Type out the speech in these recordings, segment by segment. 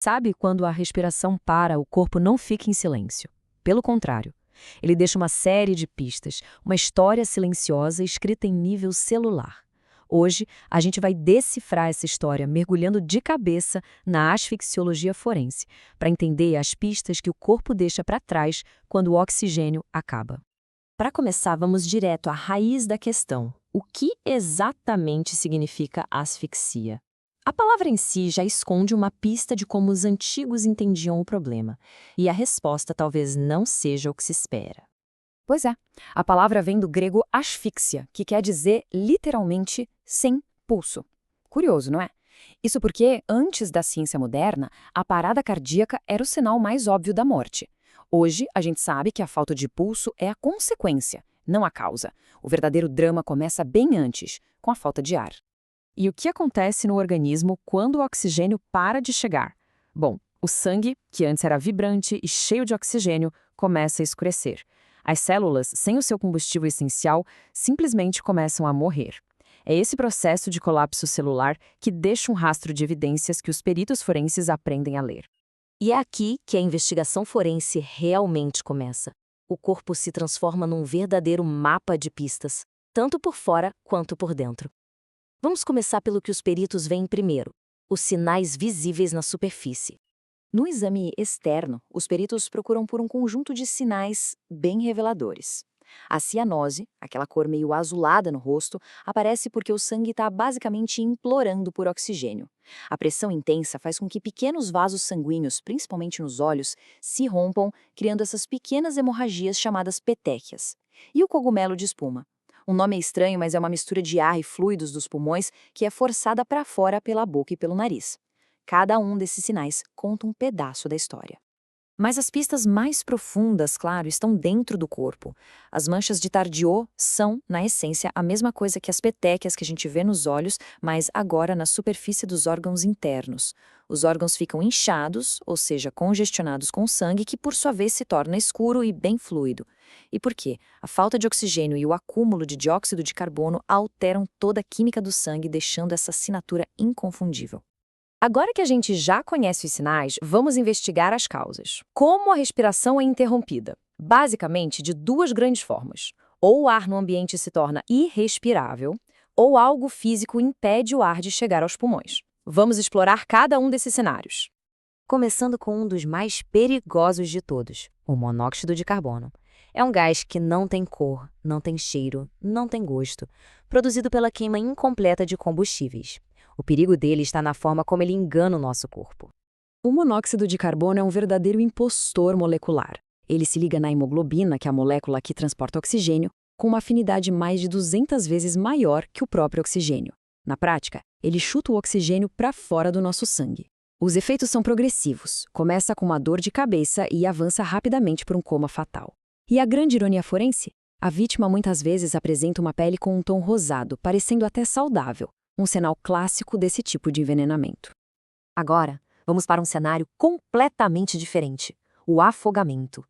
Sabe quando a respiração para, o corpo não fica em silêncio? Pelo contrário, ele deixa uma série de pistas, uma história silenciosa escrita em nível celular. Hoje, a gente vai decifrar essa história mergulhando de cabeça na asfixiologia forense, para entender as pistas que o corpo deixa para trás quando o oxigênio acaba. Para começar, vamos direto à raiz da questão. O que exatamente significa asfixia? A palavra em si já esconde uma pista de como os antigos entendiam o problema, e a resposta talvez não seja o que se espera. Pois é, a palavra vem do grego asfixia, que quer dizer literalmente sem pulso. Curioso, não é? Isso porque, antes da ciência moderna, a parada cardíaca era o sinal mais óbvio da morte. Hoje, a gente sabe que a falta de pulso é a consequência, não a causa. O verdadeiro drama começa bem antes, com a falta de ar. E o que acontece no organismo quando o oxigênio para de chegar? Bom, o sangue, que antes era vibrante e cheio de oxigênio, começa a escurecer. As células, sem o seu combustível essencial, simplesmente começam a morrer. É esse processo de colapso celular que deixa um rastro de evidências que os peritos forenses aprendem a ler. E é aqui que a investigação forense realmente começa. O corpo se transforma num verdadeiro mapa de pistas, tanto por fora quanto por dentro. Vamos começar pelo que os peritos veem primeiro: os sinais visíveis na superfície. No exame externo, os peritos procuram por um conjunto de sinais bem reveladores. A cianose, aquela cor meio azulada no rosto, aparece porque o sangue está basicamente implorando por oxigênio. A pressão intensa faz com que pequenos vasos sanguíneos, principalmente nos olhos, se rompam, criando essas pequenas hemorragias chamadas petequias. E o cogumelo de espuma? O nome é estranho, mas é uma mistura de ar e fluidos dos pulmões que é forçada para fora pela boca e pelo nariz. Cada um desses sinais conta um pedaço da história. Mas as pistas mais profundas, claro, estão dentro do corpo. As manchas de Tardieu são, na essência, a mesma coisa que as petequias que a gente vê nos olhos, mas agora na superfície dos órgãos internos. Os órgãos ficam inchados, ou seja, congestionados com sangue, que por sua vez se torna escuro e bem fluido. E por quê? A falta de oxigênio e o acúmulo de dióxido de carbono alteram toda a química do sangue, deixando essa assinatura inconfundível. Agora que a gente já conhece os sinais, vamos investigar as causas. Como a respiração é interrompida? Basicamente, de duas grandes formas. Ou o ar no ambiente se torna irrespirável, ou algo físico impede o ar de chegar aos pulmões. Vamos explorar cada um desses cenários. Começando com um dos mais perigosos de todos, o monóxido de carbono. É um gás que não tem cor, não tem cheiro, não tem gosto, produzido pela queima incompleta de combustíveis. O perigo dele está na forma como ele engana o nosso corpo. O monóxido de carbono é um verdadeiro impostor molecular. Ele se liga na hemoglobina, que é a molécula que transporta oxigênio, com uma afinidade mais de 200 vezes maior que o próprio oxigênio. Na prática, ele chuta o oxigênio para fora do nosso sangue. Os efeitos são progressivos. Começa com uma dor de cabeça e avança rapidamente para um coma fatal. E a grande ironia forense? A vítima muitas vezes apresenta uma pele com um tom rosado, parecendo até saudável. Um sinal clássico desse tipo de envenenamento. Agora, vamos para um cenário completamente diferente: o afogamento.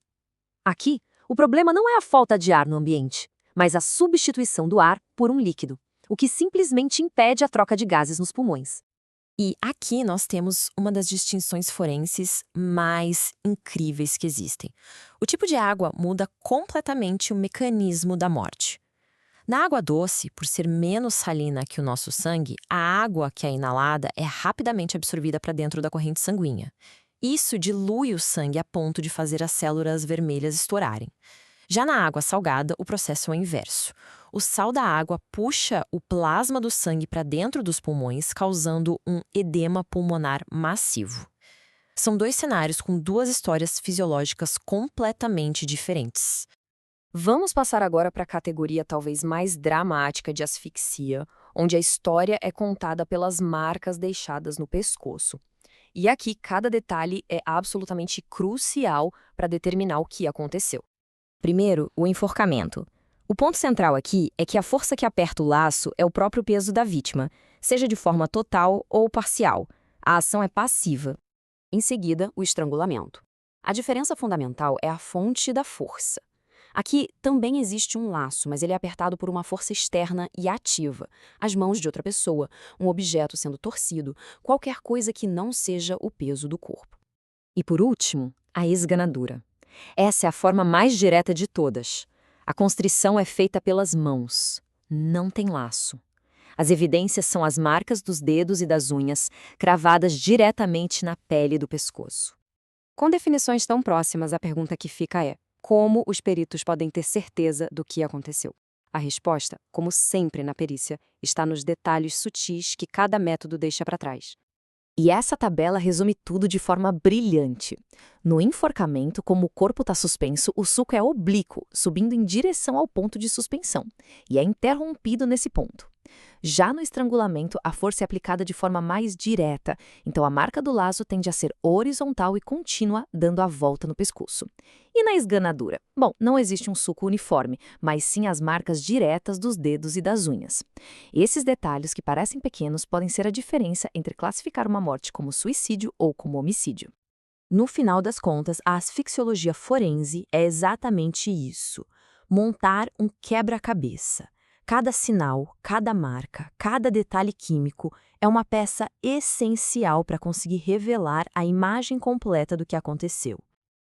Aqui, o problema não é a falta de ar no ambiente, mas a substituição do ar por um líquido, o que simplesmente impede a troca de gases nos pulmões. E aqui nós temos uma das distinções forenses mais incríveis que existem. O tipo de água muda completamente o mecanismo da morte. Na água doce, por ser menos salina que o nosso sangue, a água que é inalada é rapidamente absorvida para dentro da corrente sanguínea. Isso dilui o sangue a ponto de fazer as células vermelhas estourarem. Já na água salgada, o processo é o inverso. O sal da água puxa o plasma do sangue para dentro dos pulmões, causando um edema pulmonar massivo. São dois cenários com duas histórias fisiológicas completamente diferentes. Vamos passar agora para a categoria talvez mais dramática de asfixia, onde a história é contada pelas marcas deixadas no pescoço. E aqui cada detalhe é absolutamente crucial para determinar o que aconteceu. Primeiro, o enforcamento. O ponto central aqui é que a força que aperta o laço é o próprio peso da vítima, seja de forma total ou parcial. A ação é passiva. Em seguida, o estrangulamento. A diferença fundamental é a fonte da força. Aqui também existe um laço, mas ele é apertado por uma força externa e ativa. As mãos de outra pessoa, um objeto sendo torcido, qualquer coisa que não seja o peso do corpo. E por último, a esganadura. Essa é a forma mais direta de todas. A constrição é feita pelas mãos. Não tem laço. As evidências são as marcas dos dedos e das unhas, cravadas diretamente na pele do pescoço. Com definições tão próximas, a pergunta que fica é: como os peritos podem ter certeza do que aconteceu? A resposta, como sempre na perícia, está nos detalhes sutis que cada método deixa para trás. E essa tabela resume tudo de forma brilhante. No enforcamento, como o corpo está suspenso, o sulco é oblíquo, subindo em direção ao ponto de suspensão, e é interrompido nesse ponto. Já no estrangulamento, a força é aplicada de forma mais direta, então a marca do laço tende a ser horizontal e contínua, dando a volta no pescoço. E na esganadura? Bom, não existe um sulco uniforme, mas sim as marcas diretas dos dedos e das unhas. Esses detalhes, que parecem pequenos, podem ser a diferença entre classificar uma morte como suicídio ou como homicídio. No final das contas, a asfixiologia forense é exatamente isso: montar um quebra-cabeça. Cada sinal, cada marca, cada detalhe químico é uma peça essencial para conseguir revelar a imagem completa do que aconteceu.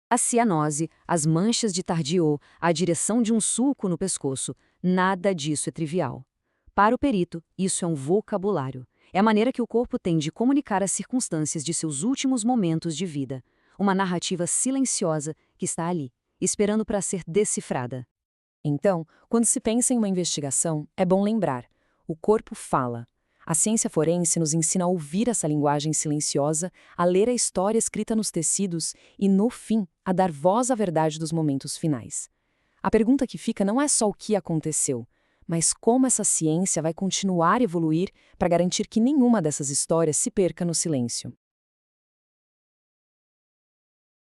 A cianose, as manchas de Tardieu, a direção de um sulco no pescoço, nada disso é trivial. Para o perito, isso é um vocabulário. É a maneira que o corpo tem de comunicar as circunstâncias de seus últimos momentos de vida. Uma narrativa silenciosa que está ali, esperando para ser decifrada. Então, quando se pensa em uma investigação, é bom lembrar: o corpo fala. A ciência forense nos ensina a ouvir essa linguagem silenciosa, a ler a história escrita nos tecidos e, no fim, a dar voz à verdade dos momentos finais. A pergunta que fica não é só o que aconteceu, mas como essa ciência vai continuar a evoluir para garantir que nenhuma dessas histórias se perca no silêncio.